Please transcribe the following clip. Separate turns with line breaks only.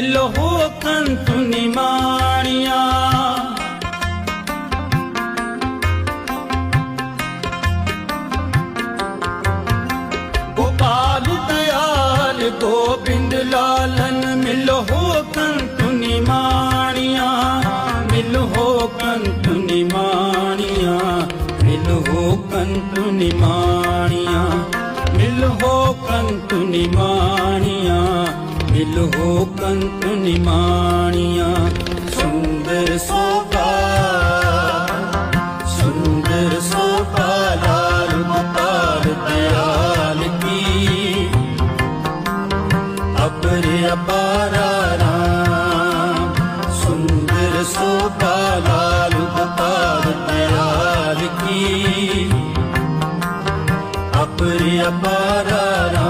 मिलो हो कंतु निमाणिया। गोपाल दयाल गोविंद लालन मिलो हो कंतु निमाणिया। मिलो हो कंतु निमाणिया, मिलो हो कंतु निमाणिया, मिलो हो कंतु निमाणिया, मिलो हो कंतु निमाणिया। सुंदर शोभा लाल गोपाल दयाल की, अपर अपारा राम। सुंदर शोभा लाल गोपाल दयाल की, अपर अपारा राम।